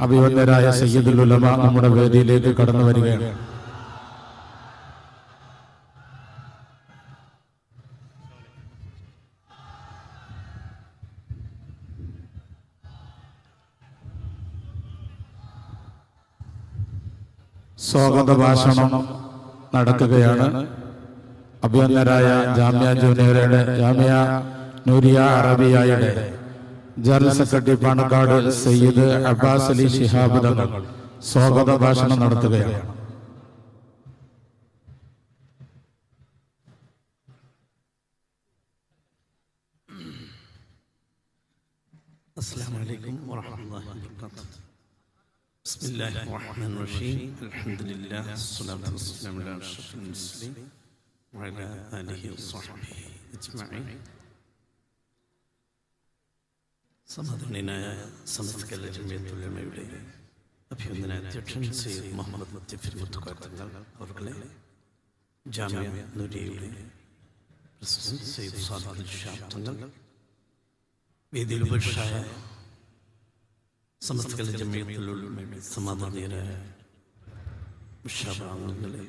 അഭിവന്ദരായ സയ്യിദുൽ ഉലമ നമ്മുടെ വേദിയിലേക്ക് കടന്നു വരികയാണ്. സ്വാഗത ഭാഷണം നടക്കുകയാണ്. അഭിവന്ദരായ ജാമിയ ജൂനിയറുടെ ജാമിയ നൂരിയ അറബിയയുടെ ജനറൽ സെക്രട്ടറി പാണക്കാട് സയ്യിദ് അബ്ബാസ് അലി ശിഹാബ് തങ്ങൾ സ്വാഗത ഭാഷണം നടത്തുകയാണ്. അസ്സലാമു അലൈക്കും വറഹ്മത്തുള്ളാഹി വബറകാതുഹു. ബിസ്മില്ലാഹിർ റഹ്മാനിർ റഹീം. അൽഹംദുലില്ലാഹി വസ്സലാത്തു വസ്സലാമു അലാ അഷ്റഫിൽ മുർസലീൻ വഅലാ ആലിഹി വസ്വഹ്ബിഹി അജ്മഈൻ. സമാധാനനായ സമസ്ത ജമിയത്തുൽ ഉലമയുടെ അഭിനന്ദന അധ്യക്ഷൻ സയ്യിദ് മുഹമ്മദ് ലത്തീഫ് മുത്തുകാത്തങ്ങൾ അവർകളെ, ജാമിയ നൂരിയയുടെ പ്രസിഡന്റ് സയ്യിദ് സാദിഖ് ഷാബ് തങ്ങൾ, വേദിയിൽ ഉപേക്ഷായ സമസ്ത ജമിയത്തുൽ ഉലമയുടെ സമാധാനീയരായ മുഷാബാംഗങ്ങളെ,